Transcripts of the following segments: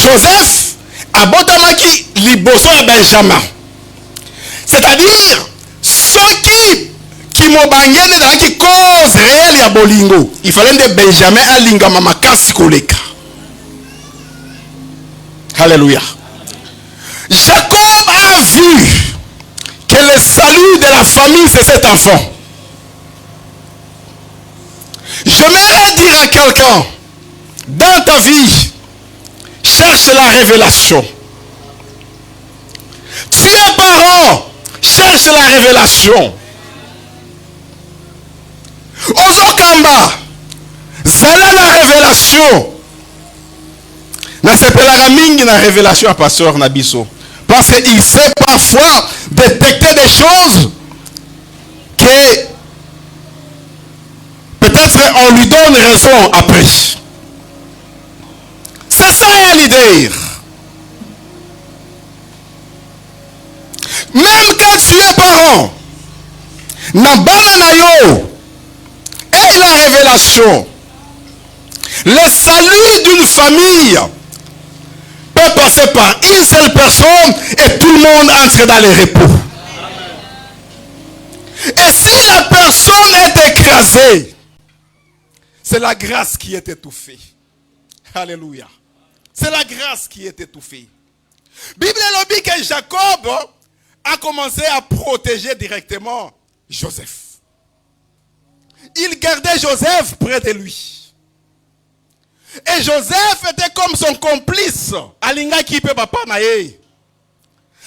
Joseph abotamaki liboso ya Benjamin. C'est-à-dire, ceux qui m'ont bangé dans la cause réelle ya bolingo, il fallait que Benjamin alinga mamakasi koleka. Alléluia. Jacob a vu que le salut de la famille c'est cet enfant. J'aimerais dire à quelqu'un, dans ta vie, cherche la révélation. Tu es parent, cherche la révélation. Ozokamba, zala la révélation. Na sepelaka mingi na révélation à pasteur Nabiso. Parce qu'il sait parfois détecter des choses que peut-être on lui donne raison après. C'est ça l'idée. Même quand tu es parent, Nabana Nayo et la révélation, le salut d'une famille peut passer par une seule personne et tout le monde entre dans le repos. Et si la personne est écrasée, c'est la grâce qui est étouffée. Alléluia. C'est la grâce qui est étouffée. Bible dit que Jacob a commencé à protéger directement Joseph. Il gardait Joseph près de lui. Et Joseph était comme son complice. Alinga qui peut papa naé.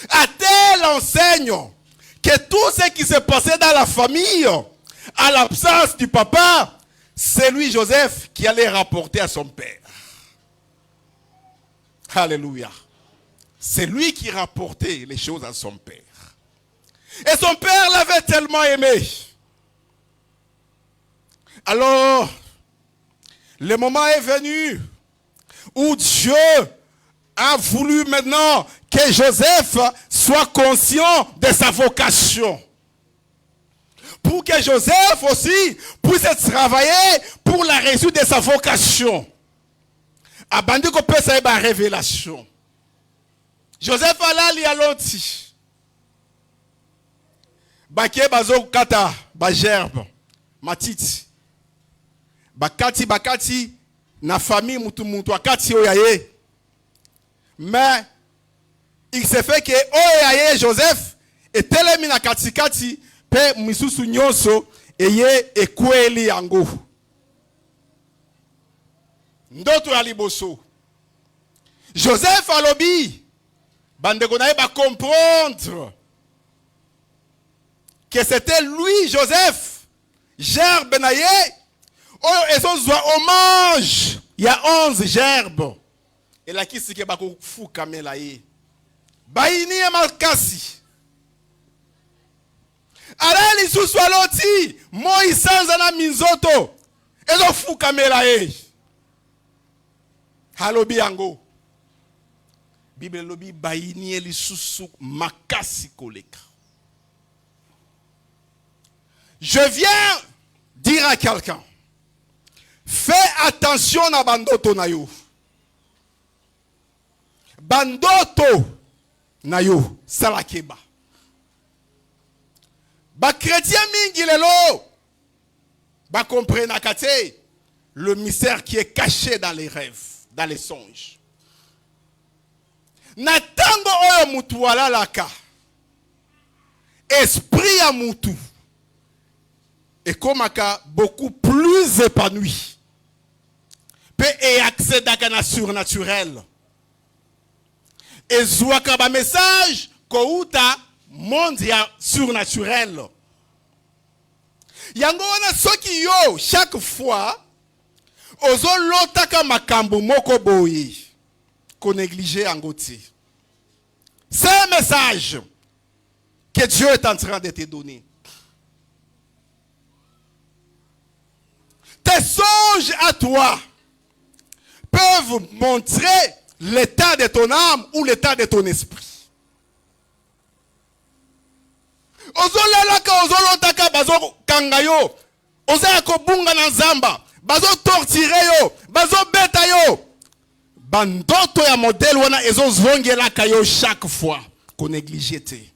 À tel enseigne que tout ce qui s'est passé dans la famille, à l'absence du papa, c'est lui Joseph qui allait rapporter à son père. Alléluia. C'est lui qui rapportait les choses à son père. Et son père l'avait tellement aimé. Alors, le moment est venu où Dieu a voulu maintenant que Joseph soit conscient de sa vocation. Pour que Joseph aussi puisse travailler pour la réussite de sa vocation. Abandi ko pesa eba révélation. Joseph alali aloti. Baké bazo kata ba gerbe matiti. Bakati na famille mutu akati oyaye. Mais il s'est fait que oyaye Joseph etelemi na katikati pe misusu nyonso eye ekweli yango. Ndoto ya liboso. Joseph alobi bandeko na ba comprendre que c'était lui Joseph gerbe na ye. Oh, et son hommage. Il y a 11 gerbes. Et là, qui c'est qui va fou kamela ye? Baini et malkasi. Allez, les sous-swaloti. Moi, sans ana minzoto. Et donc fou kamela ye. Halobi ango. Bible lobi baini et les sous makasi koleka. Je viens dire à quelqu'un. Fais attention à bandoto na yo. Bandoto na yo salakeba. Ba chrétien mingi lelo. Ba comprena kate le mystère qui est caché dans les rêves, dans les songes. Na tango oyo mutu wala laka. Esprit à mutu. Et comme beaucoup plus épanoui. Et accès à la surnaturel. Et zouaka ba message kouta mondia surnaturel. Yango wana soki yo chaque fois ozo lotaka makambo moko boye ko négliger angoti. C'est un message que Dieu est en train de te donner. Tes songes à toi peuvent montrer l'état de ton âme ou l'état de ton esprit. Ozolalaka ozolotaka bazo kangayo, ozaya kobunga na nzamba, bazo torturer yo, bazo beta yo. bandoto ya modèle wana ezozongela kayo chaque fois qu'on néglige.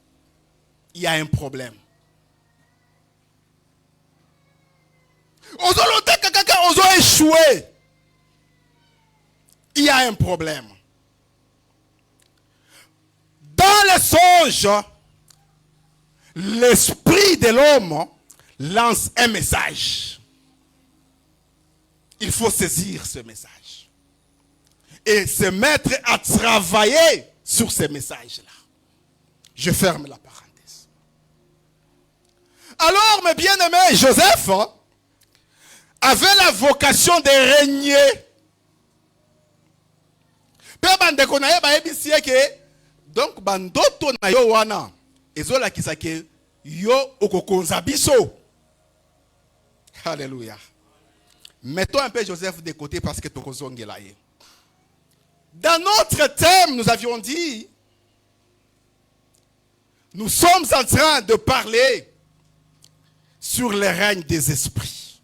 Il y a un problème. Ozolote kaka ozo échoué. Il y a un problème. Dans les songes, l'esprit de l'homme lance un message. Il faut saisir ce message et se mettre à travailler sur ce message-là. Je ferme la parenthèse. Alors, mes bien-aimés, Joseph avait la vocation de régner. Donc, bandoto na yo wana ezola kisake yo okokonza biso. Alléluia. Mettons un peu Joseph de côté parce que tokozongela ye. Dans notre thème, nous avions dit, nous sommes en train de parler sur le règne des esprits.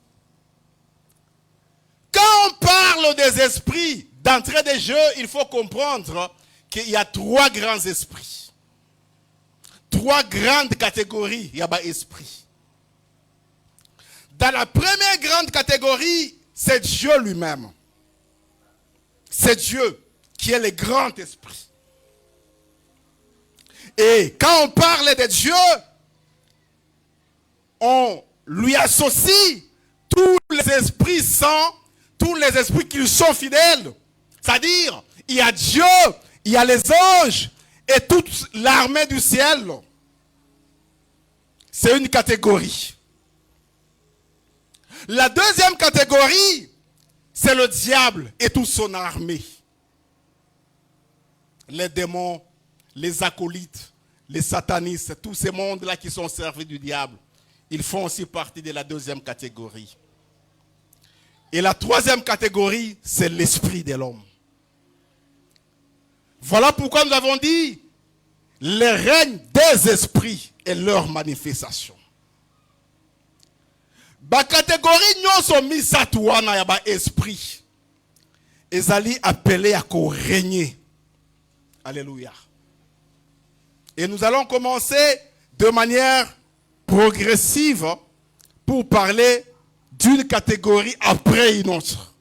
Quand on parle des esprits, d'entrée de jeu, il faut comprendre qu'il y a trois grands esprits. Trois grandes catégories, il y a esprit. Dans la première grande catégorie, c'est Dieu lui-même. C'est Dieu qui est le grand esprit. Et quand on parle de Dieu, on lui associe tous les esprits saints, tous les esprits qui sont fidèles. C'est-à-dire, il y a Dieu, il y a les anges et toute l'armée du ciel. C'est une catégorie. La deuxième catégorie, c'est le diable et toute son armée. Les démons, les acolytes, les satanistes, tous ces mondes-là qui sont servis du diable, ils font aussi partie de la deuxième catégorie. Et la troisième catégorie, c'est l'esprit de l'homme. Voilà pourquoi nous avons dit le règne des esprits et leur manifestation. Ba catégorie nyonso misatu wana ya ba esprit ezali appelé à régner. Alléluia. Et nous allons commencer de manière progressive pour parler d'une catégorie après une autre.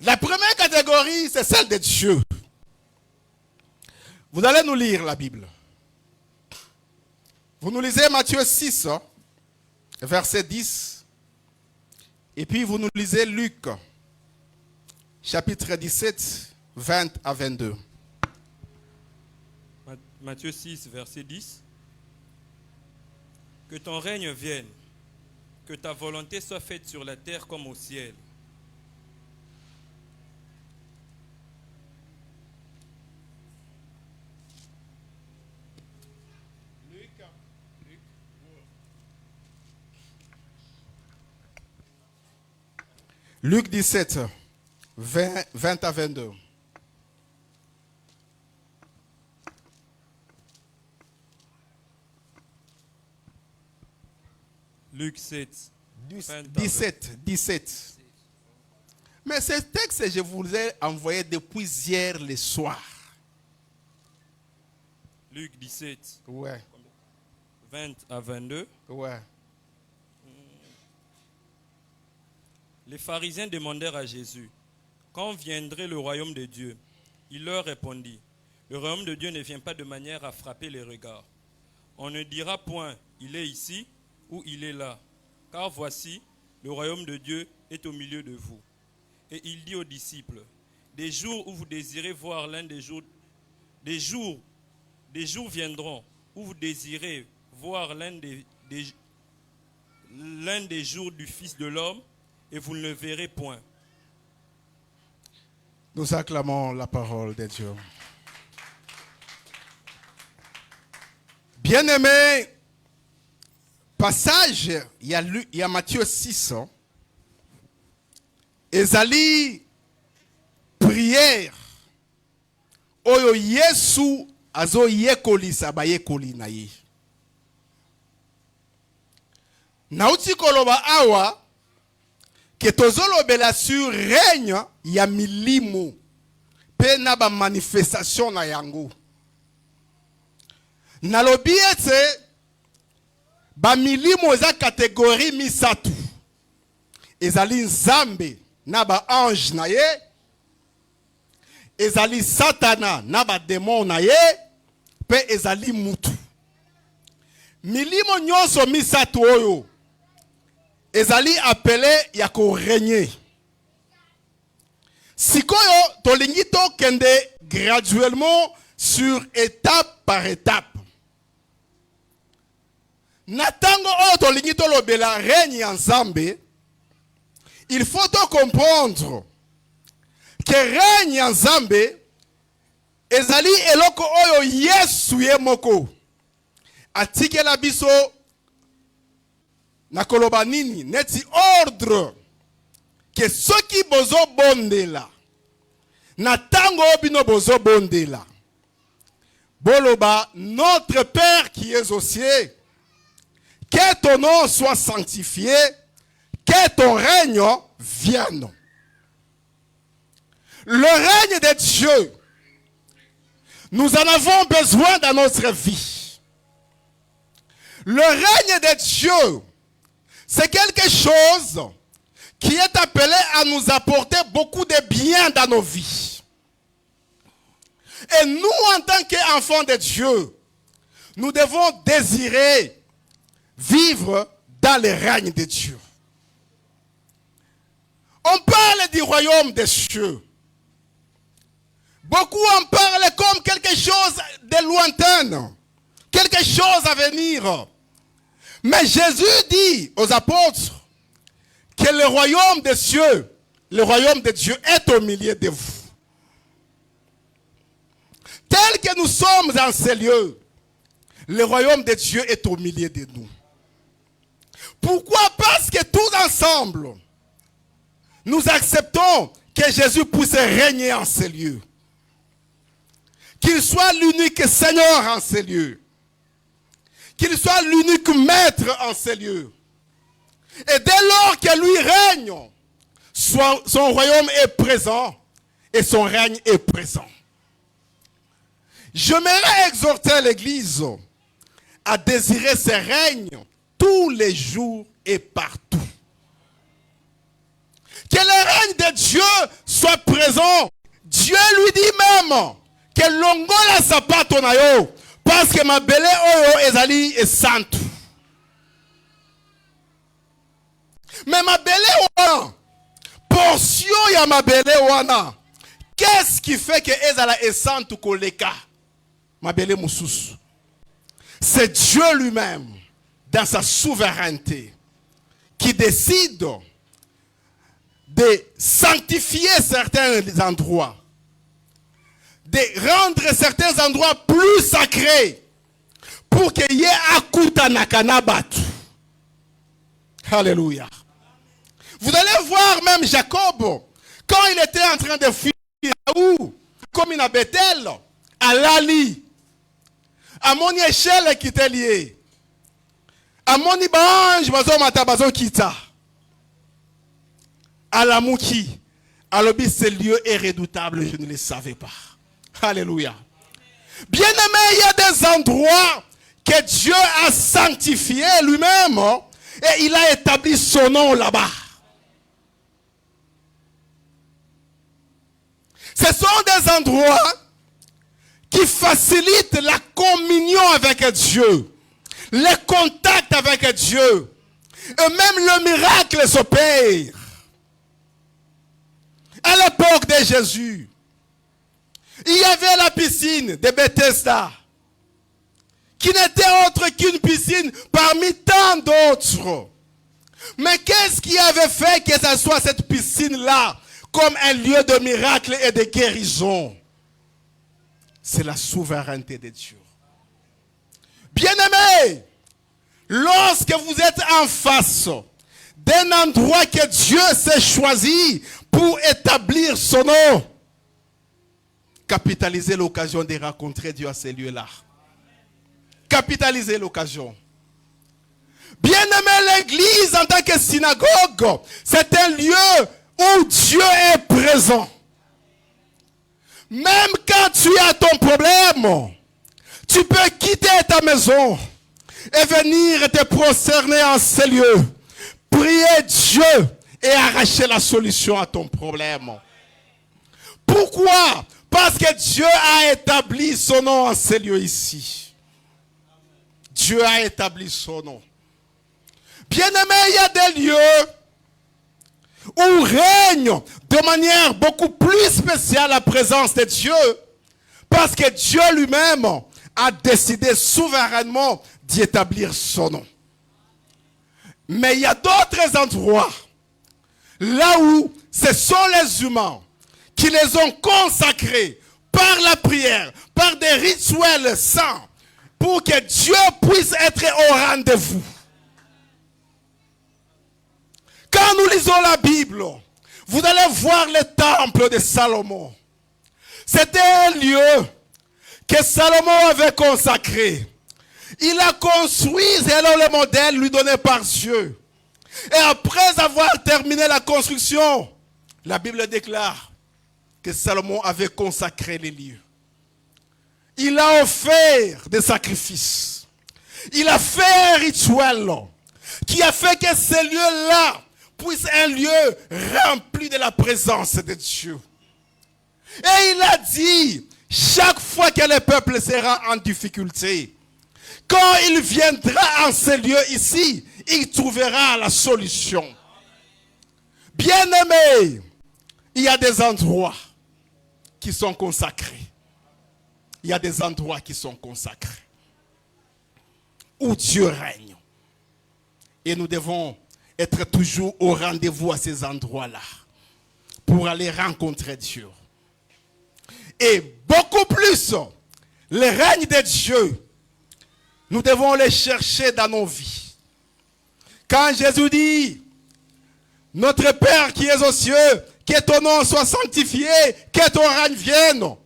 La première catégorie, c'est celle de Dieu. Vous allez nous lire la Bible. Vous nous lisez Matthieu 6, verset 10. Et puis vous nous lisez Luc, chapitre 17, 20 à 22. Matthieu 6, verset 10. Que ton règne vienne, que ta volonté soit faite sur la terre comme au ciel. Luc 17, 20 à 22. Luc 7, 17. Mais ce texte, je vous l'ai envoyé depuis hier le soir. Luc 17, Ouais. 20 à 22. Ouais. Les pharisiens demandèrent à Jésus, quand viendrait le royaume de Dieu? Il leur répondit, le royaume de Dieu ne vient pas de manière à frapper les regards. On ne dira point, il est ici ou il est là, car voici, le royaume de Dieu est au milieu de vous. Et il dit aux disciples, des jours où vous désirez voir des jours viendront où vous désirez voir l'un des jours du Fils de l'homme, et vous ne le verrez point. Nous acclamons la parole de Dieu. Bien-aimé, passage, il y a Matthieu 6. Ezali prière. Oyo Yesu azo yekolisa ba yekoli na ye. Nauti koloba awa que tozolobela sur règne ya milimo pe na ba manifestation na yango. Nalobi ete ba milimo eza catégorie misatu. Ezali nzambe na ba ange na ye, ezali satana na ba démon na ye, pe ezali mutu. Milimo nyonso misatu oyo ezali appelé ya ko régner. Sikoyo tolingi to kende graduellement sur étape par étape. Natango oyo tolingi to lobela règne ya Nzambe, il faut to comprendre que règne ya Nzambe ezali eloko oyo Yesu ye moko atikela biso na koloba nini neti ordre que ceux qui bozo bondela na tango bino bozo bondela boloba notre Père qui es aux cieux, que ton nom soit sanctifié, que ton règne vienne. Le règne de Dieu, nous en avons besoin dans notre vie. Le règne de Dieu, c'est quelque chose qui est appelé à nous apporter beaucoup de bien dans nos vies. Et nous, en tant qu'enfants de Dieu, nous devons désirer vivre dans le règne de Dieu. On parle du royaume des cieux. Beaucoup en parlent comme quelque chose de lointain, quelque chose à venir. Mais Jésus dit aux apôtres que le royaume des cieux, le royaume de Dieu est au milieu de vous. Tel que nous sommes dans ces lieux, le royaume de Dieu est au milieu de nous. Pourquoi? Parce que tous ensemble, nous acceptons que Jésus puisse régner en ces lieux. Qu'il soit l'unique Seigneur en ces lieux. Qu'il soit l'unique maître en ces lieux. Et dès lors que lui règne, son royaume est présent et son règne est présent. J'aimerais exhorter l'Église à désirer ce règne tous les jours et partout. Que le règne de Dieu soit présent. Dieu lui dit même que longola sapato na yo parce que ma belle oyo ezali est sainte. Mais ma belle wana, portion ya ma belle wana, qu'est-ce qui fait que ezala est sainte koleka? Ma belle mususu. C'est Dieu lui-même, dans sa souveraineté, qui décide de sanctifier certains endroits, de rendre certains endroits plus sacrés, pour qu'il y ait akuta nakana batu. Alléluia. Vous allez voir même Jacob, quand il était en train de fuir, où? Comme il a Bethel, à Lali, à mon échelle qui était lié, à mon ibange, bazo matabazo kita, à la mouki, à l'obis, ce lieu est redoutable, je ne le savais pas. Alléluia. Bien aimé, il y a des endroits que Dieu a sanctifiés lui-même et il a établi son nom là-bas. Ce sont des endroits qui facilitent la communion avec Dieu, le contact avec Dieu, et même le miracle s'opère. À l'époque de Jésus, il y avait la piscine de Bethesda, qui n'était autre qu'une piscine parmi tant d'autres. Mais qu'est-ce qui avait fait que ce soit cette piscine-là comme un lieu de miracle et de guérison? C'est la souveraineté de Dieu. Bien-aimés, lorsque vous êtes en face d'un endroit que Dieu s'est choisi pour établir son nom, capitalisez l'occasion de rencontrer Dieu à ces lieux-là. Capitalisez l'occasion. Bien-aimé, l'église en tant que synagogue, c'est un lieu où Dieu est présent. Même quand tu as ton problème, tu peux quitter ta maison et venir te prosterner en ces lieux. Prier Dieu et arracher la solution à ton problème. Pourquoi? Parce que Dieu a établi son nom en ces lieux ici. Dieu a établi son nom. Bien-aimé, il y a des lieux où règne de manière beaucoup plus spéciale la présence de Dieu. Parce que Dieu lui-même a décidé souverainement d'y établir son nom. Mais il y a d'autres endroits là où ce sont les humains qui les ont consacrés par la prière, par des rituels saints, pour que Dieu puisse être au rendez-vous. Quand nous lisons la Bible, vous allez voir le temple de Salomon. C'était un lieu que Salomon avait consacré. Il a construit selon le modèle lui donné par Dieu. Et après avoir terminé la construction, la Bible déclare que Salomon avait consacré les lieux. Il a offert des sacrifices. Il a fait un rituel qui a fait que ce lieu-là puisse être un lieu rempli de la présence de Dieu. Et il a dit, chaque fois que le peuple sera en difficulté, quand il viendra en ce lieu ici, il trouvera la solution. Bien-aimés, il y a des endroits qui sont consacrés. Il y a des endroits qui sont consacrés, où Dieu règne. Et nous devons être toujours au rendez-vous à ces endroits-là, pour aller rencontrer Dieu. Et beaucoup plus, le règne de Dieu, nous devons le chercher dans nos vies. Quand Jésus dit, notre Père qui es aux cieux, que ton nom soit sanctifié, que ton règne vienne.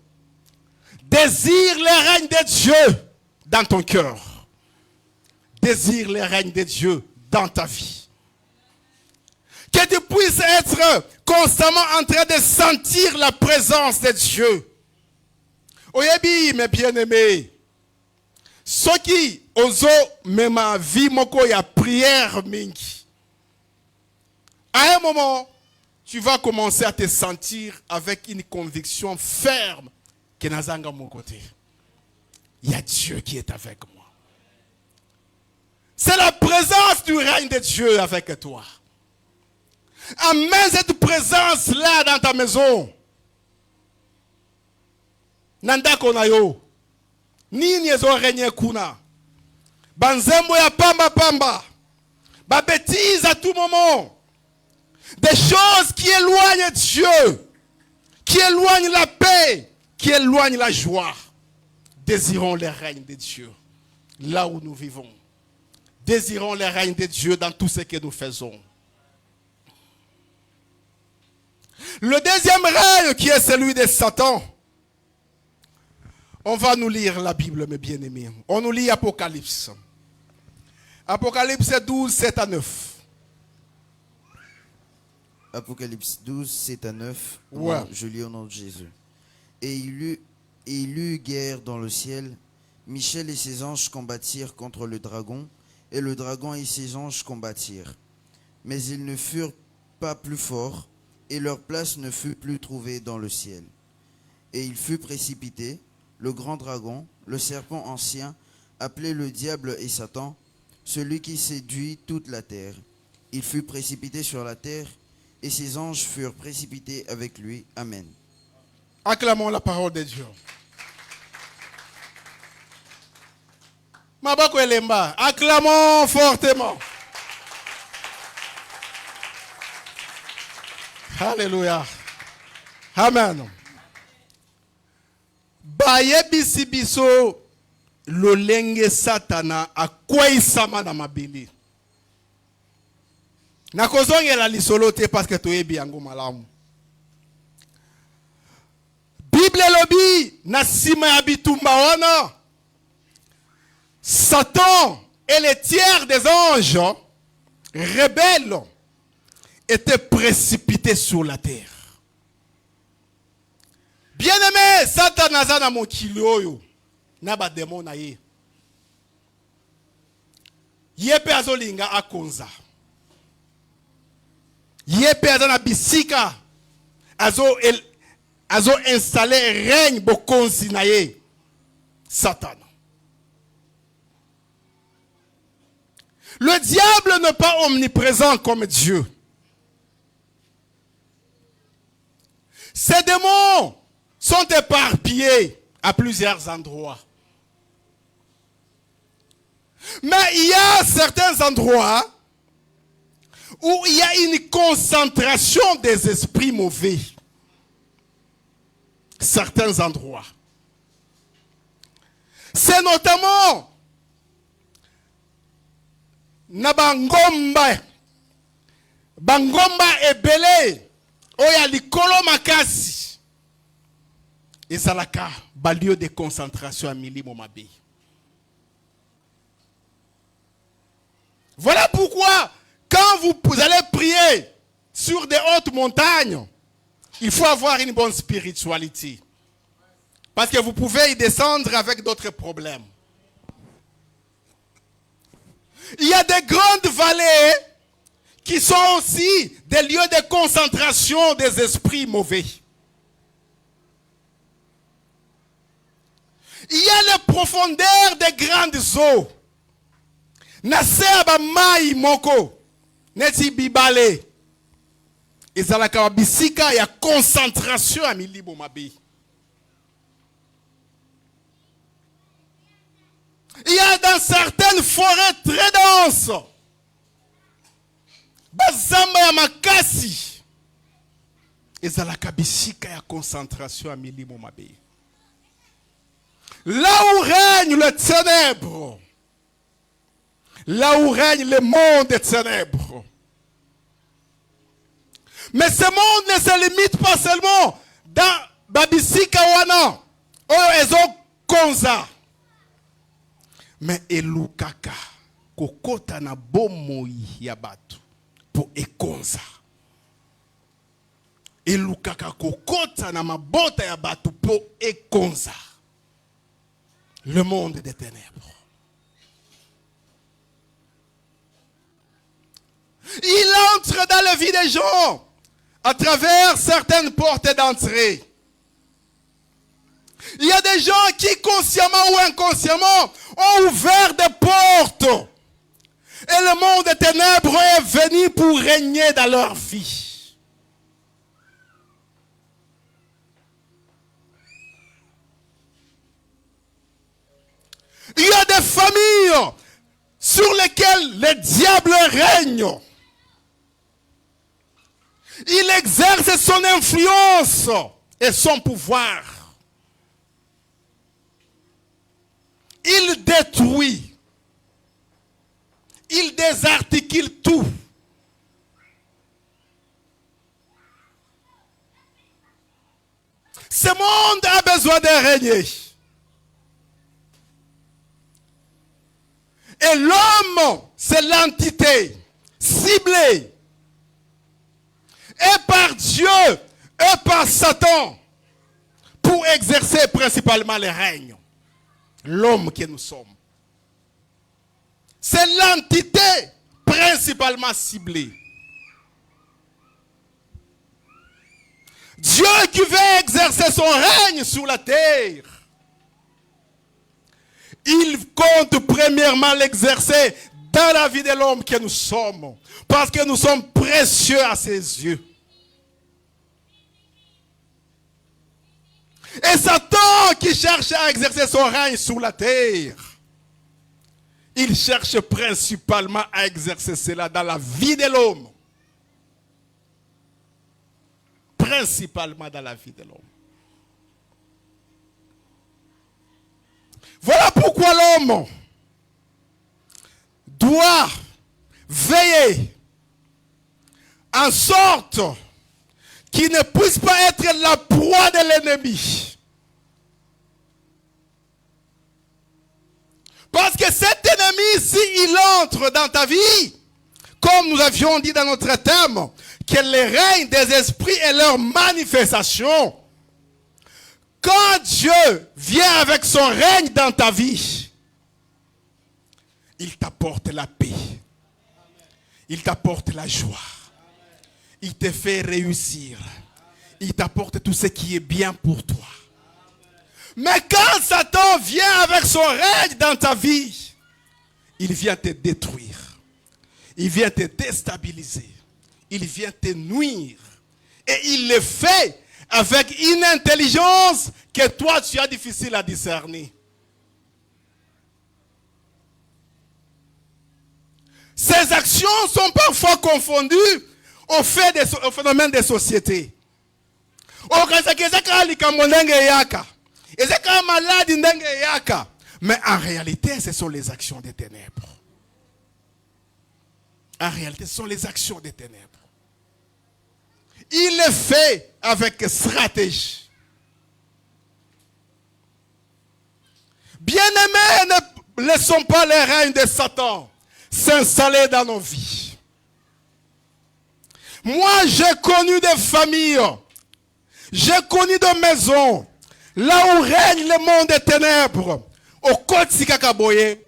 Désire le règne de Dieu dans ton cœur. Désire le règne de Dieu dans ta vie. Que tu puisses être constamment en train de sentir la présence de Dieu. Oyebi, mes bien-aimés, ceux qui osent même vie moko ya prière mingi. À un moment, tu vas commencer à te sentir avec une conviction ferme que nazanga mon côté. Il y a Dieu qui est avec moi. C'est la présence du règne de Dieu avec toi. Amène cette présence-là dans ta maison. Nanda konayo. Nini ezo régner kuna. Banzembo ya pamba pamba. Ba bêtise à tout moment. Des choses qui éloignent Dieu. Qui éloignent la paix. Qui éloignent la joie. Désirons le règne de Dieu. Là où nous vivons. Désirons le règne de Dieu dans tout ce que nous faisons. Le deuxième règne qui est celui de Satan. On va nous lire la Bible, mes bien-aimés. On nous lit Apocalypse. Apocalypse 12, 7 à 9. Apocalypse 12, 7 à 9. Ouais. Moi, je lis au nom de Jésus. Et il eut guerre dans le ciel. Michel et ses anges combattirent contre le dragon. Et le dragon et ses anges combattirent. Mais ils ne furent pas plus forts. Et leur place ne fut plus trouvée dans le ciel. Et il fut précipité, le grand dragon, le serpent ancien, appelé le diable et Satan, celui qui séduit toute la terre. Il fut précipité sur la terre, et ses anges furent précipités avec lui. Amen. Acclamons la parole de Dieu. Mabako Elemba, acclamons fortement. Alléluia. Amen. Bayebisi biso lolenge satana akwaisama na mabili. Nakozongela lisolo te parce que toyebi yango malamu. Bible lobi na sima ya bitumba wana Satan et les tiers des anges rebelles étaient précipités sur la terre. Bien-aimé, Satan naza na mokili oyo na ba démon na ye. Yepe azolinga akonza. Yepe azana bisika azo installer règne bokonzi na ye. Satan. Le diable n'est pas omniprésent comme Dieu. Ces démons sont éparpillés à plusieurs endroits. Mais il y a certains endroits où il y a une concentration des esprits mauvais. Certains endroits. C'est notamment na bangomba ebele oya likolo makasi ezalaka ba lieu de concentration à milimo mabe. Voilà pourquoi quand vous allez prier sur des hautes montagnes, il faut avoir une bonne spiritualité. Parce que vous pouvez y descendre avec d'autres problèmes. Il y a des grandes vallées qui sont aussi des lieux de concentration des esprits mauvais. Il y a les profondeurs des grandes eaux. Naseba mai moko neti bibale. Ezalaka bisika ya concentration à milibo mabe. Il y a dans certaines forêts très denses bazamba ya makasi ezalaka bisika ya concentration à milimo mabe. Là où règne le ténèbre, là où règne le monde des ténèbres. Mais ce monde ne se limite pas seulement dans babisika wana oyo ezo konza. Mais elukaka kokota na bomoi ya batu po ekonza. Elukaka kokota na mabota ya batu po ekonza. Le monde des ténèbres. Il entre dans la vie des gens à travers certaines portes d'entrée. Il y a des gens qui, consciemment ou inconsciemment, ont ouvert des portes. Et le monde des ténèbres est venu pour régner dans leur vie. Il y a des familles sur lesquelles le diable règne. Il exerce son influence et son pouvoir. Il détruit. Il désarticule tout. Ce monde a besoin de régner. Et l'homme, c'est l'entité ciblée et par Dieu et par Satan pour exercer principalement le règne. L'homme que nous sommes. C'est l'entité principalement ciblée. Dieu qui veut exercer son règne sur la terre, il compte premièrement l'exercer dans la vie de l'homme que nous sommes. Parce que nous sommes précieux à ses yeux. Et Satan qui cherche à exercer son règne sur la terre, il cherche principalement à exercer cela dans la vie de l'homme. Principalement dans la vie de l'homme. Voilà pourquoi l'homme doit veiller en sorte qu'il ne puisse pas être la proie de l'ennemi. Parce que cet ennemi s'il entre dans ta vie, comme nous avions dit dans notre thème, que le règne des esprits est leur manifestation. Quand Dieu vient avec son règne dans ta vie, il t'apporte la paix. Il t'apporte la joie. Il te fait réussir. Il t'apporte tout ce qui est bien pour toi. Mais quand Satan vient avec son règne dans ta vie, il vient te détruire. Il vient te déstabiliser. Il vient te nuire. Et il le fait avec une intelligence que toi tu as difficile à discerner. Ces actions sont parfois confondues au phénomène des sociétés. Mais en réalité, ce sont les actions des ténèbres. En réalité, ce sont les actions des ténèbres. Il le fait avec stratégie. Bien-aimés, ne laissons pas le règne de Satan s'installer dans nos vies. Moi, j'ai connu des familles, j'ai connu des maisons, là où règne le monde des ténèbres. Au Kotsika Kaboye,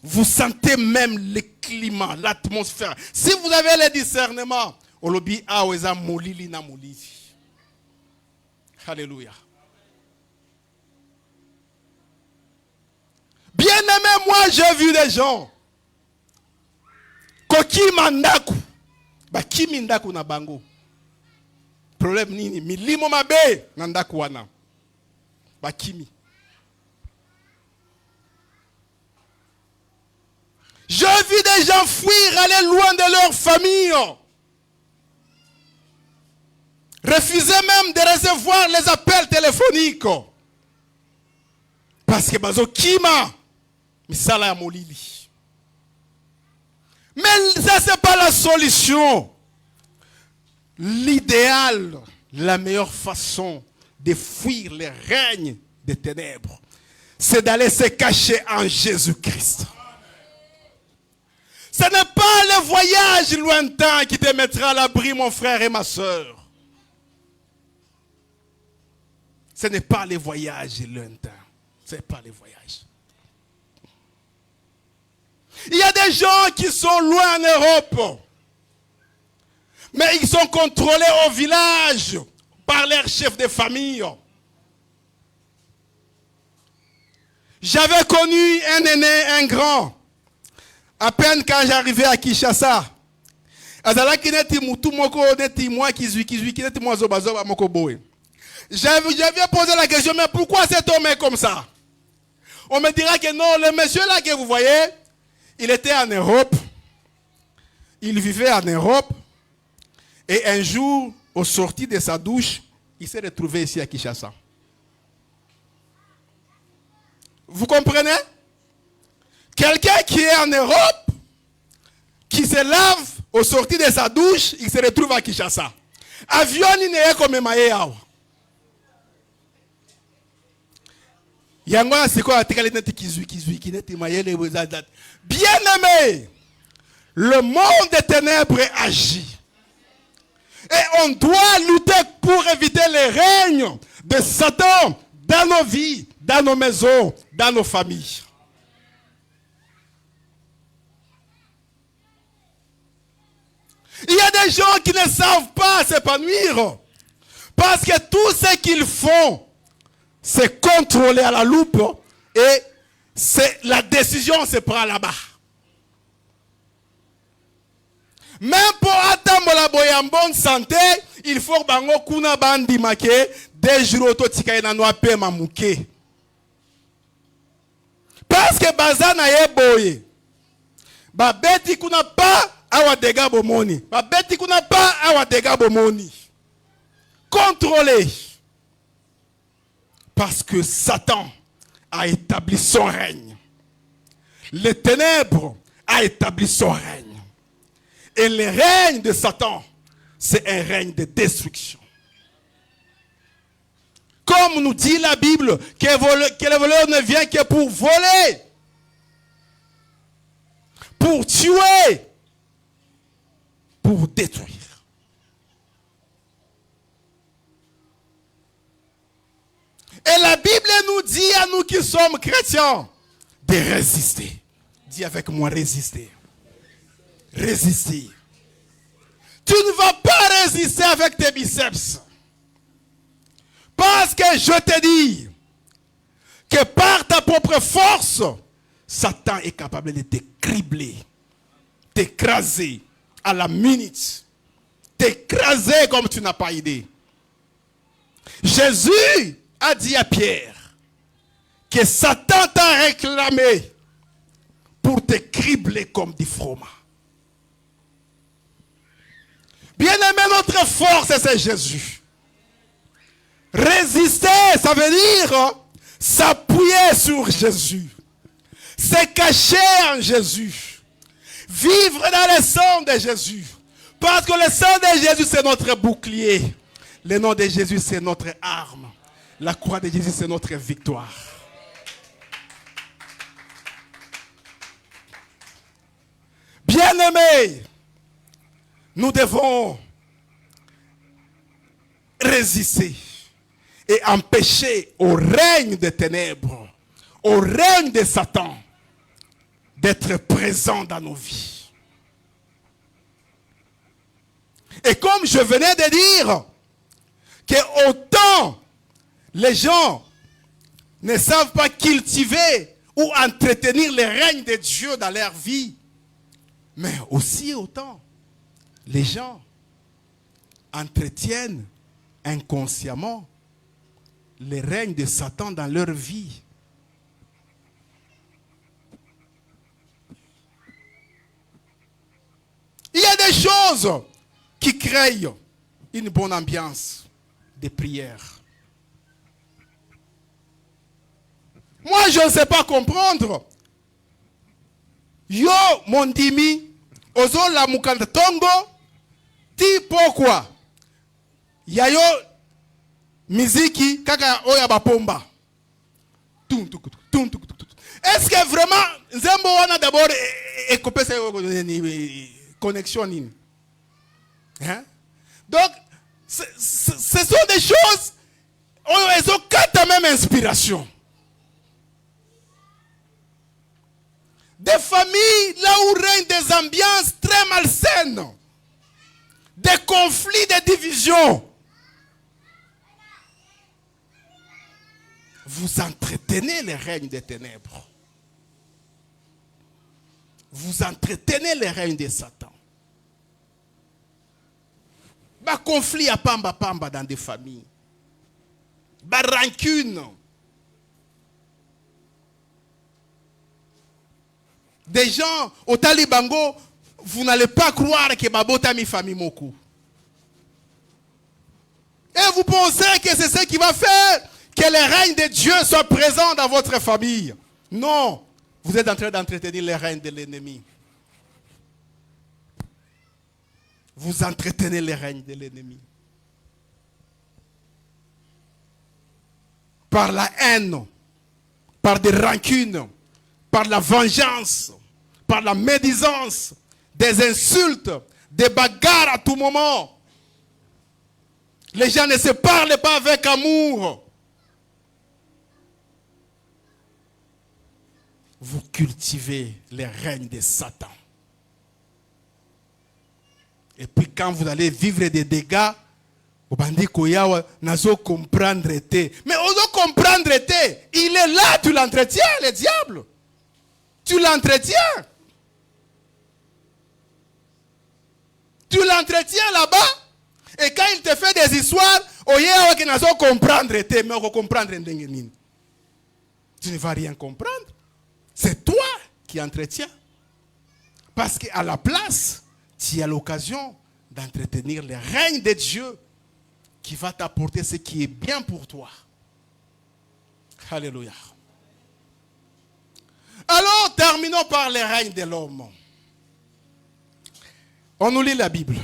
vous sentez même le climat, l'atmosphère. Si vous avez le discernement, Olobi aweza molili na molili. Alléluia. Bien-aimé, moi j'ai vu des gens. Koki mandaku. Ba kimi ndaku na bango. Problème nini? Milimo mabe na ndaku wana. Ba kimi. J'ai vu des gens fuir, aller loin de leur famille. Refuser même de recevoir les appels téléphoniques. Parce que bazo kima misala ya molili. Mais ça c'est pas la solution. L'idéal, la meilleure façon de fuir le règne des ténèbres, c'est d'aller se cacher en Jésus-Christ. Ce n'est pas le voyage lointain qui te mettra à l'abri, mon frère et ma soeur. Ce n'est pas les voyages lointains. Ce n'est pas les voyages. Il y a des gens qui sont loin en Europe. Mais ils sont contrôlés au village par leur chef de famille. J'avais connu un aîné, un grand. À peine quand j'arrivais à Kinshasa. J'avais posé la question, mais pourquoi cet homme est comme ça? On me dira que non, le monsieur là que vous voyez, il était en Europe. Il vivait en Europe. Et un jour, au sorti de sa douche, il s'est retrouvé ici à Kinshasa. Vous comprenez? Quelqu'un qui est en Europe, qui se lave au sorti de sa douche, il se retrouve à Kinshasa. Avion, il n'est pas comme Maïawa. Bien-aimé, le monde des ténèbres agit. Et on doit lutter pour éviter les règnes de Satan dans nos vies, dans nos maisons, dans nos familles. Il y a des gens qui ne savent pas s'épanouir parce que tout ce qu'ils font, c'est contrôler à la loupe et la décision se prend là-bas. Même pour attendre la boye en bonne santé, il faut que kuna bandi make des jours autotika na noa pe mamuke. Parce que bazana ye boye. Ba beti kuna pas awa dega bomoni. Ba beti kuna pas awa dega bomoni. Contrôler. Parce que Satan a établi son règne. Les ténèbres a établi son règne. Et le règne de Satan, c'est un règne de destruction. Comme nous dit la Bible, que le voleur ne vient que pour voler, pour tuer, pour détruire. Et la Bible nous dit à nous qui sommes chrétiens de résister. Dis avec moi, résister. Résister. Tu ne vas pas résister avec tes biceps. Parce que je te dis que par ta propre force, Satan est capable de te cribler, t'écraser à la minute, t'écraser comme tu n'as pas idée. Jésus a dit à Pierre que Satan t'a réclamé pour te cribler comme du fromage. Bien-aimé, notre force, c'est Jésus. Résister, ça veut dire s'appuyer sur Jésus. Se cacher en Jésus. Vivre dans le sang de Jésus. Parce que le sang de Jésus, c'est notre bouclier. Le nom de Jésus, c'est notre arme. La croix de Jésus, c'est notre victoire. Bien-aimés, nous devons résister et empêcher au règne des ténèbres, au règne de Satan, d'être présent dans nos vies. Et comme je venais de dire, que autant les gens ne savent pas cultiver ou entretenir le règne de Dieu dans leur vie, mais aussi autant les gens entretiennent inconsciemment le règne de Satan dans leur vie. Il y a des choses qui créent une bonne ambiance de prière. Moi, je ne sais pas comprendre. Yo, mon dimi, ozo la mukanda tongo, ti pourquoi? Yayo miziki kaka oya bapomba. Est-ce que vraiment Nzembo wana d'abord écopé cette connexion? Hein? Donc, ce sont des choses, elles ont quatre même inspiration. Des familles là où règnent des ambiances très malsaines, des conflits, des divisions. Vous entretenez le règne des ténèbres. Vous entretenez le règne de Satan. Bah conflit à pamba pamba dans des familles. Bah rancune. Des gens au Talibango, vous n'allez pas croire que Babota mi famille moku. Et vous pensez que c'est ce qui va faire que le règne de Dieu soit présent dans votre famille. Non, vous êtes en train d'entretenir le règne de l'ennemi. Vous entretenez le règne de l'ennemi. Par la haine, par des rancunes, par la vengeance, par la médisance, des insultes, des bagarres à tout moment. Les gens ne se parlent pas avec amour. Vous cultivez le règne de Satan. Et puis quand vous allez vivre des dégâts, vous bandit koyawa nazo comprendre te. Mais oso comprendre te, il est là, tu l'entretiens, le diable. Tu l'entretiens. Tu l'entretiens là-bas. Et quand il te fait des histoires, oyawa que nazo comprendre te, mais on comprendre ndengenine. Tu ne vas rien comprendre. C'est toi qui entretiens. Parce qu'à la place, tu as l'occasion d'entretenir le règne de Dieu qui va t'apporter ce qui est bien pour toi. Alléluia. Alors, terminons par le règne de l'homme. On nous lit la Bible.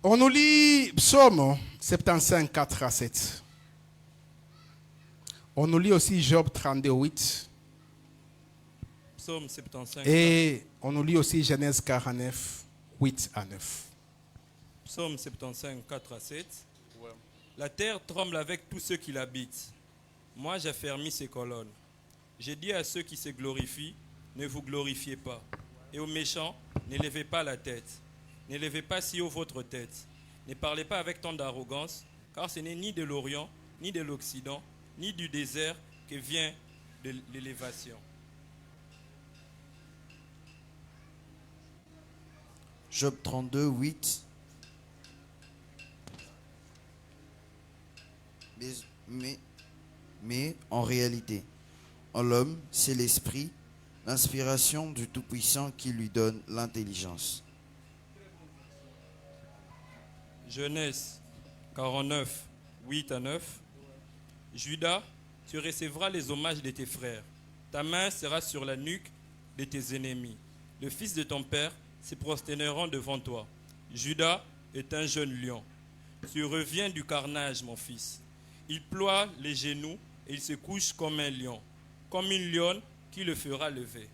On nous lit Psaume 75, 4 à 7. On nous lit aussi Job 32, 8. Psaume 75. Et on nous lit aussi Genèse 49, 8 à 9. Psaume 75, 4 à 7. La terre tremble avec tous ceux qui l'habitent. Moi, j'affermis ses colonnes. J'ai dit à ceux qui se glorifient, ne vous glorifiez pas. Et aux méchants, n'élevez pas la tête. N'élevez pas si haut votre tête. Ne parlez pas avec tant d'arrogance, car ce n'est ni de l'Orient, ni de l'Occident, ni du désert que vient de l'élévation. Job 32, 8. Mais en réalité, en l'homme, c'est l'esprit, l'inspiration du Tout-Puissant qui lui donne l'intelligence. Genèse 49, 8 à 9. Judas, tu recevras les hommages de tes frères. Ta main sera sur la nuque de tes ennemis. Le fils de ton père se prosterneront devant toi. Judas est un jeune lion. Tu reviens du carnage, mon fils. Il ploie les genoux et il se couche comme un lion, comme une lionne qui le fera lever.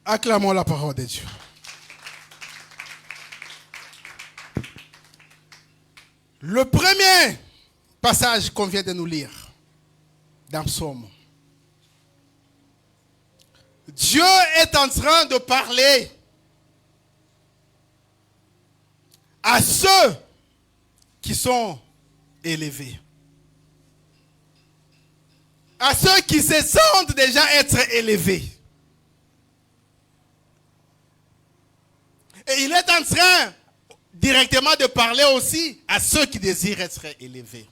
Acclamons la parole de Dieu. Le premier passage qu'on vient de nous lire dans Psaume. Dieu est en train de parler à ceux qui sont élevés. À ceux qui se sentent déjà être élevés. Et il est en train directement de parler aussi à ceux qui désirent être élevés.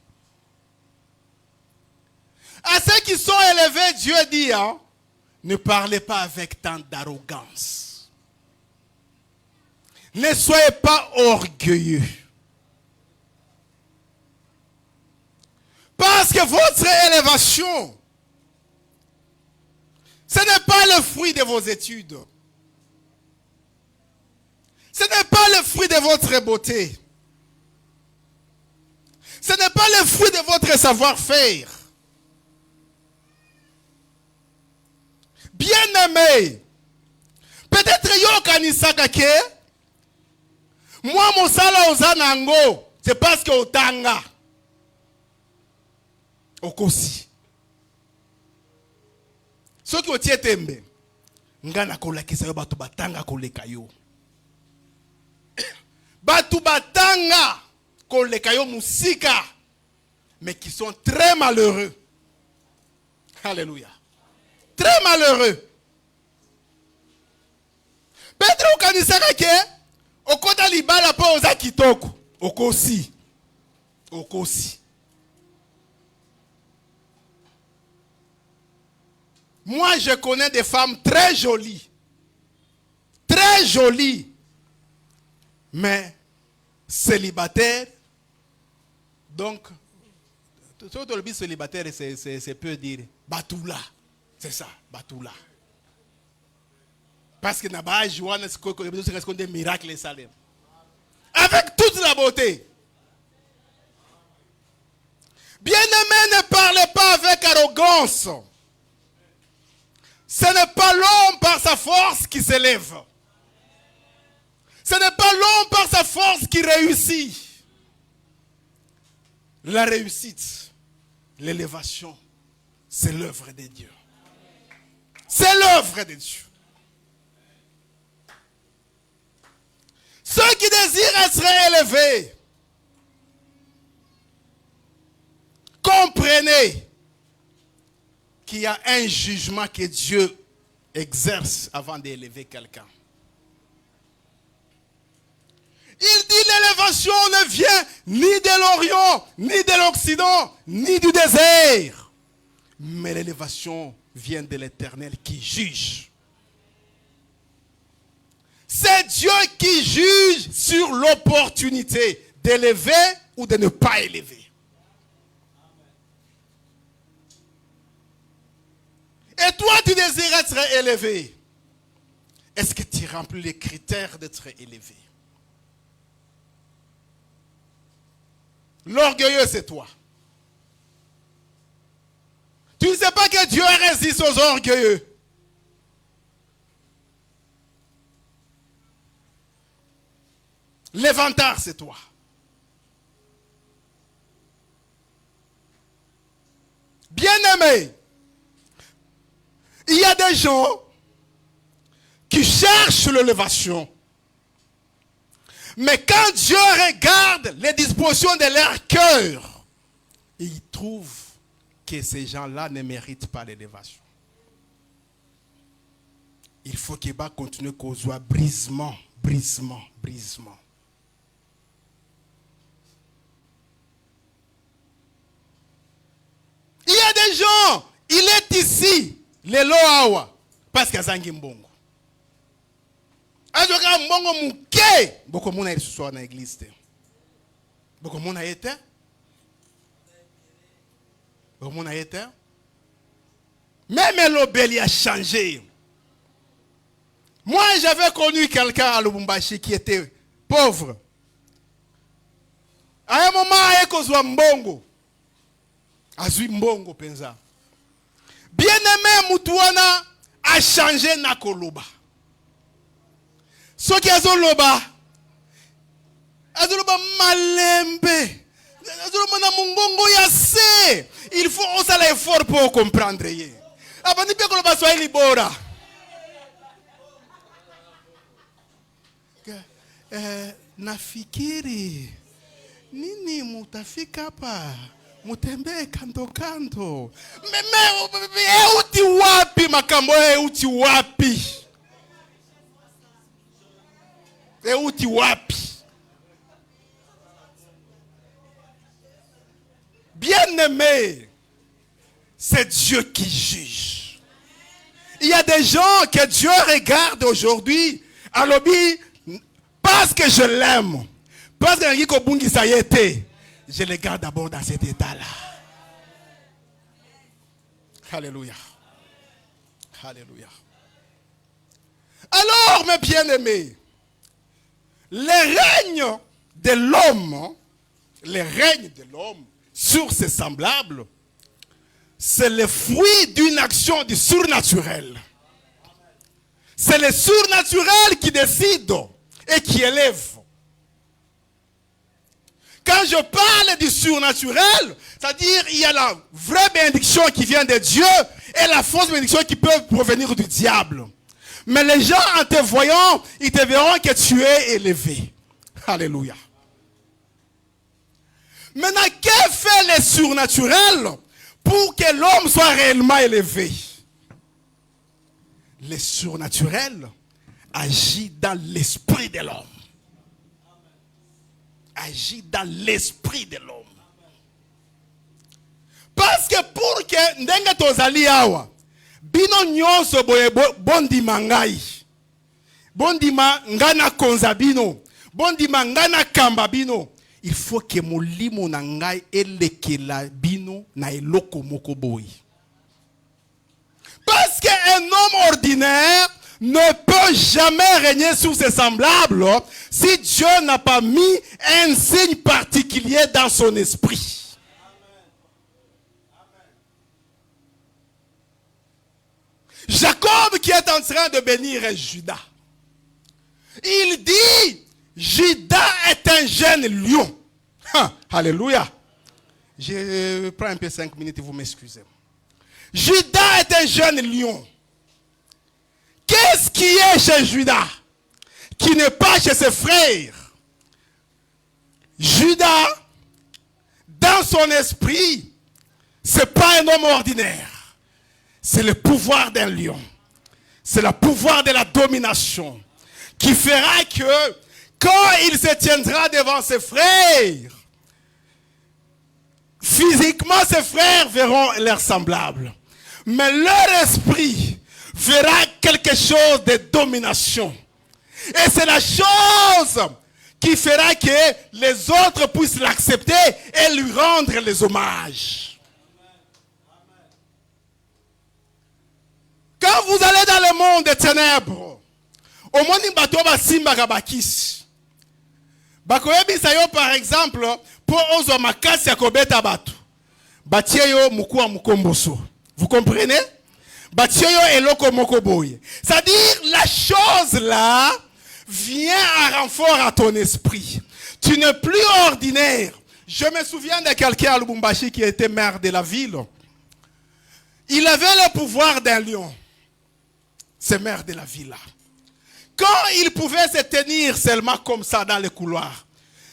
À ceux qui sont élevés, Dieu dit, ne parlez pas avec tant d'arrogance. Ne soyez pas orgueilleux. Parce que votre élévation, ce n'est pas le fruit de vos études. Ce n'est pas le fruit de votre beauté. Ce n'est pas le fruit de votre savoir-faire. Bien-aimé, peut-être yo kanisaka ke moi mosala ozanango, c'est parce que otanga okosi. Soki otie tembe ngana kolakisa yo batu batanga koleka yo. Batu batanga koleka yo musika, mais qui sont très malheureux. Alléluia. Très malheureux. Petro kanisaka ke okota libala po oza kitoko okosi. Okosi. Moi je connais des femmes très jolies. Très jolies. Mais célibataires. Donc tout le but célibataire c'est peu dire Batoula. C'est ça, Batoula. Parce que Naba Joanne c'est des miracles Salem. Avec toute la beauté. Bien-aimé, ne parlez pas avec arrogance. Ce n'est pas l'homme par sa force qui s'élève. Ce n'est pas l'homme par sa force qui réussit. La réussite, l'élévation, c'est l'œuvre de Dieu. C'est l'œuvre de Dieu. Ceux qui désirent être élevés, comprenez qu'il y a un jugement que Dieu exerce avant d'élever quelqu'un. Il dit l'élévation ne vient ni de l'Orient, ni de l'Occident, ni du désert. Mais l'élévation vient de l'Éternel qui juge. C'est Dieu qui juge sur l'opportunité d'élever ou de ne pas élever. Et toi, tu désires être élevé. Est-ce que tu remplis les critères d'être élevé? L'orgueilleux, c'est toi. Tu ne sais pas que Dieu résiste aux orgueilleux. L'éventaire, c'est toi. Bien-aimé, il y a des gens qui cherchent l'élévation. Mais quand Dieu regarde les dispositions de leur cœur, il trouve que ces gens-là ne méritent pas l'élévation. Il faut qu'il va continuer qu'on soit brisement. Il y a des gens, il est ici, les Loawa, parce qu'il y a Zangi Mbongo. Azoka Mbongo Mouké, beaucoup de monde soit dans l'église. Beaucoup de monde a été. Beaucoup de monde a été. Même l'obéli a changé. Moi, j'avais connu quelqu'un à Lubumbashi qui était pauvre. À un moment, il y a Mbongo. Azui Mbongo penza. Bien-aimé Moutouana a changé na koloba. Ce qui a zoloba. Azoloba malembe. Azoloba na mungongo yase. Il faut on s'en effort pour comprendre. Abandi pe koloba swahili bora. Nafikiri nini mutafika hapa mutembee kando kando. Uti wapi makambo uti wapi? Uti wapi? Bien-aimé, c'est Dieu qui juge. Il y a des gens que Dieu regarde aujourd'hui à l'obéi. Parce que je l'aime, parce que je le garde d'abord dans cet état-là. Alléluia. Alléluia. Alors, mes bien-aimés, le règne de l'homme sur ses semblables, c'est le fruit d'une action du surnaturel. C'est le surnaturel qui décide et qui élève. Quand je parle du surnaturel, c'est-à-dire il y a la vraie bénédiction qui vient de Dieu et la fausse bénédiction qui peut provenir du diable. Mais les gens en te voyant, ils te verront que tu es élevé. Alléluia. Maintenant, que fait le surnaturel pour que l'homme soit réellement élevé? Le surnaturel agit dans l'esprit de l'homme. Agit dans l'esprit de l'homme. Parce que pour que ndenge tozali awa bino nyonso boye bondima ngai, bondima ngana konza bino, bondima ngana kamba bino, il faut que molimo na ngai elekela bino na eloko moko boye. Parce qu'un homme ordinaire ne peut jamais régner sur ses semblables si Dieu n'a pas mis un signe particulier dans son esprit. Jacob qui est en train de bénir Judas, il dit, Judas est un jeune lion. Alléluia. Je prends un peu 5 minutes, vous m'excusez. Judas est un jeune lion. Qu'est-ce qui est chez Judas qui n'est pas chez ses frères? Judas, dans son esprit, ce n'est pas un homme ordinaire. C'est le pouvoir d'un lion. C'est le pouvoir de la domination qui fera que quand il se tiendra devant ses frères, physiquement ses frères verront leurs semblables. Mais leur esprit verra quelque chose de domination. Et c'est la chose qui fera que les autres puissent l'accepter et lui rendre les hommages. Quand vous allez dans le monde des ténèbres, au monde où simba kabakis, par exemple, pour ozo makasi ya kobeta batu, batie yo mukua mukomboso. Vous comprenez? Batie yo eloko moko boye. C'est-à-dire la chose là vient en renfort à ton esprit. Tu n'es plus ordinaire. Je me souviens de quelqu'un à Lubumbashi qui était maire de la ville. Il avait le pouvoir d'un lion. C'est maire de la ville là. Quand il pouvait se tenir seulement comme ça dans les couloirs,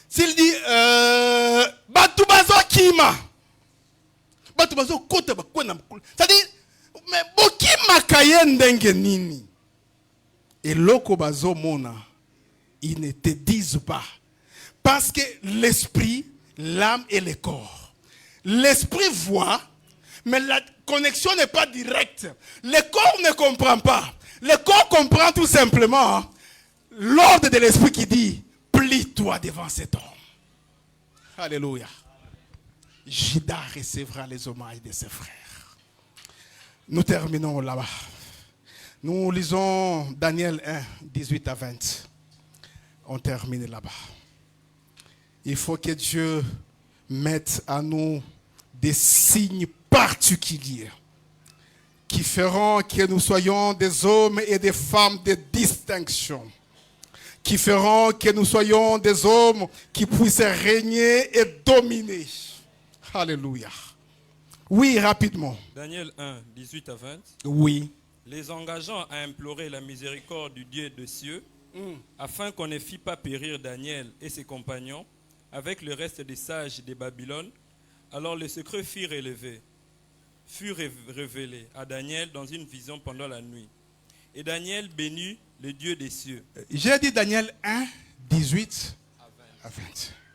s'il dit Batubazo Kima, Batubazo Kota Bakwana, c'est-à-dire, mais Bokima Kayendenge Nini. Et Lokobazo Mona, ils ne te disent pas. Parce que l'esprit, l'âme et le corps. L'esprit voit, mais la connexion n'est pas directe. Le corps ne comprend pas. Le corps comprend tout simplement l'ordre de l'esprit qui dit, plie-toi devant cet homme. Alléluia. Judas recevra les hommages de ses frères. Nous terminons là-bas. Nous lisons Daniel 1, 18 à 20. On termine là-bas. Il faut que Dieu mette à nous des signes particuliers qui feront que nous soyons des hommes et des femmes de distinction, qui feront que nous soyons des hommes qui puissent régner et dominer. Alléluia. Oui, rapidement. Daniel 1, 18 à 20. Oui. Les engageant à implorer la miséricorde du Dieu des cieux, afin qu'on ne fît pas périr Daniel et ses compagnons, avec le reste des sages de Babylone, alors le secret fut révélé à Daniel dans une vision pendant la nuit. Et Daniel bénit le Dieu des cieux. J'ai dit Daniel 1, 18 à 20.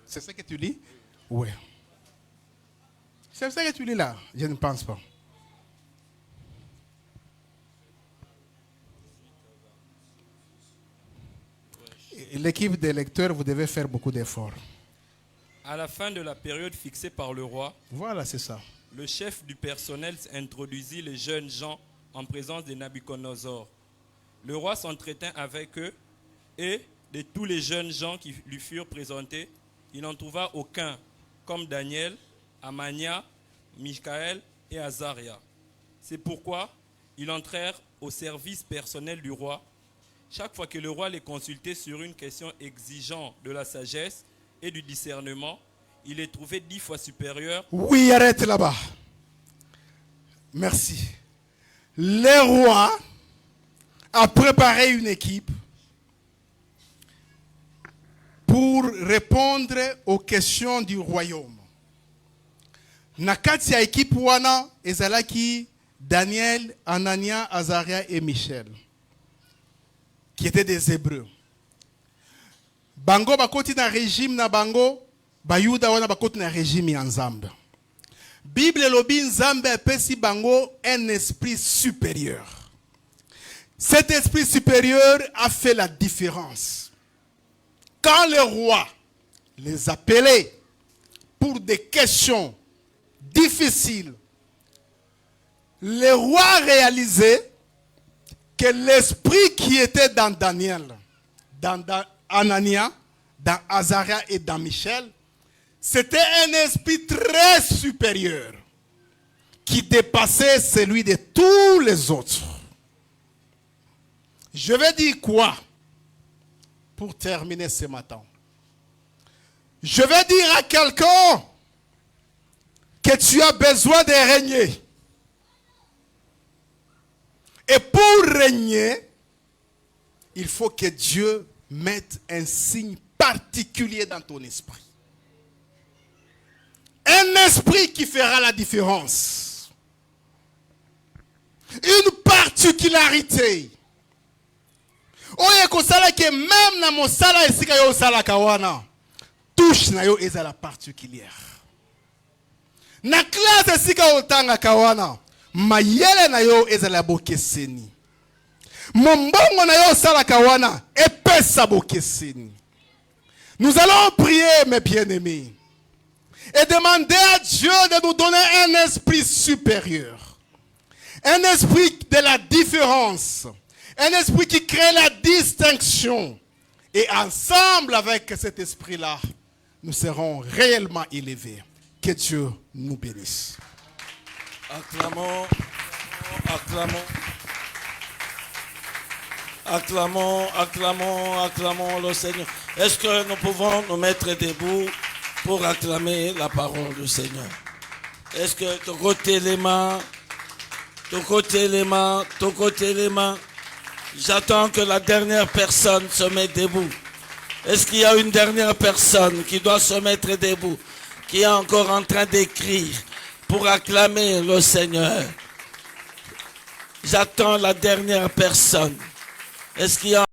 C'est ça que tu lis? Oui. C'est ça que tu lis là? Je ne pense pas. L'équipe des lecteurs, vous devez faire beaucoup d'efforts. À la fin de la période fixée par le roi, Voilà, c'est ça. le chef du personnel introduisit les jeunes gens en présence de Nabuchodonosor. Le roi s'entretint avec eux et de tous les jeunes gens qui lui furent présentés, il n'en trouva aucun, comme Daniel, Amania, Michaël et Azaria. C'est pourquoi ils entrèrent au service personnel du roi. Chaque fois que le roi les consultait sur une question exigeant de la sagesse et du discernement, il les trouvait 10 fois supérieurs. Oui, arrête là-bas. Merci. Le roi a préparé une équipe pour répondre aux questions du royaume. Nakati ya équipe wana ezalaki Daniel, Anania, Azaria et Michel, qui étaient des Hébreux. Bango bakoti na régime na bango, bayuda wana bakoti na régime ya Nzambe. Bible lobi Nzambe apesi bango un esprit supérieur. Cet esprit supérieur a fait la différence. Quand le roi les appelait pour des questions difficiles, le roi réalisait que l'esprit qui était dans Daniel, dans Anania, dans Azaria et dans Michel, c'était un esprit très supérieur qui dépassait celui de tous les autres. Je vais dire quoi pour terminer ce matin? Je vais dire à quelqu'un que tu as besoin de régner. Et pour régner, il faut que Dieu mette un signe particulier dans ton esprit. Un esprit qui fera la différence. Une particularité. Oye kosala que même na mosala esika yo sala kawana, touche na yo eza la particulière. Na classe esika otanga kawana, mayele na yo eza la bokeseni. Mombongo na yo sala kawana, epesa bokeseni. Nous allons prier, mes bien-aimés, et demander à Dieu de nous donner un esprit supérieur. Un esprit de la différence. Un esprit qui crée la distinction. Et ensemble avec cet esprit-là, nous serons réellement élevés. Que Dieu nous bénisse. Acclamons, acclamons. Acclamons, acclamons, acclamons le Seigneur. Est-ce que nous pouvons nous mettre debout pour acclamer la parole du Seigneur? Est-ce que de côté les mains, de côté les mains, de côté les mains. J'attends que la dernière personne se mette debout. Est-ce qu'il y a une dernière personne qui doit se mettre debout, qui est encore en train d'écrire pour acclamer le Seigneur? J'attends la dernière personne. Est-ce qu'il y a